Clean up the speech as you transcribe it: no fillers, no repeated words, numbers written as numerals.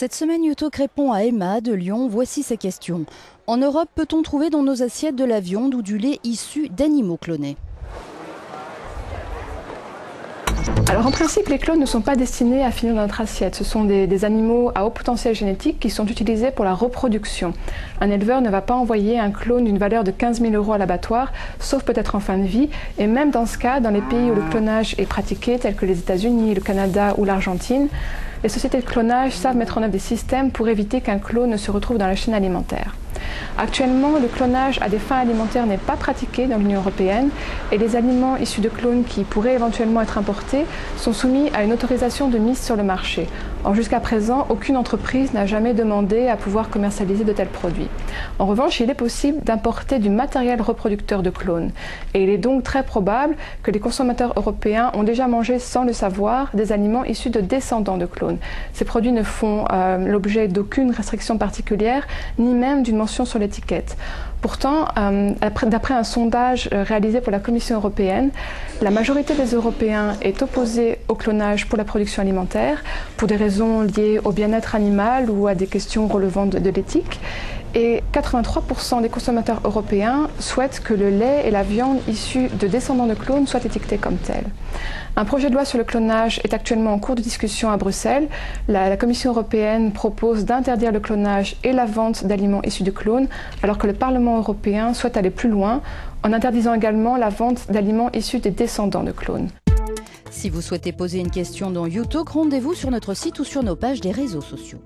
Cette semaine, Youtalk répond à Emma de Lyon. Voici ses questions. En Europe, peut-on trouver dans nos assiettes de la viande ou du lait issu d'animaux clonés? Alors en principe, les clones ne sont pas destinés à finir dans notre assiette. Ce sont des animaux à haut potentiel génétique qui sont utilisés pour la reproduction. Un éleveur ne va pas envoyer un clone d'une valeur de 15 000 € à l'abattoir, sauf peut-être en fin de vie. Et même dans ce cas, dans les pays où le clonage est pratiqué, tels que les États-Unis, le Canada ou l'Argentine, les sociétés de clonage savent mettre en œuvre des systèmes pour éviter qu'un clone ne se retrouve dans la chaîne alimentaire. Actuellement, le clonage à des fins alimentaires n'est pas pratiqué dans l'Union européenne et les aliments issus de clones qui pourraient éventuellement être importés sont soumis à une autorisation de mise sur le marché. Or, jusqu'à présent, aucune entreprise n'a jamais demandé à pouvoir commercialiser de tels produits. En revanche, il est possible d'importer du matériel reproducteur de clones et il est donc très probable que les consommateurs européens ont déjà mangé sans le savoir des aliments issus de descendants de clones. Ces produits ne font l'objet d'aucune restriction particulière ni même d'une mention sur l'étiquette. Pourtant, d'après un sondage réalisé pour la Commission européenne, la majorité des Européens est opposée au clonage pour la production alimentaire, pour des raisons liées au bien-être animal ou à des questions relevant de l'éthique. Et 83% des consommateurs européens souhaitent que le lait et la viande issus de descendants de clones soient étiquetés comme tels. Un projet de loi sur le clonage est actuellement en cours de discussion à Bruxelles. La Commission européenne propose d'interdire le clonage et la vente d'aliments issus de clones, alors que le Parlement européen souhaite aller plus loin, en interdisant également la vente d'aliments issus des descendants de clones. Si vous souhaitez poser une question dans Youtalk, rendez-vous sur notre site ou sur nos pages des réseaux sociaux.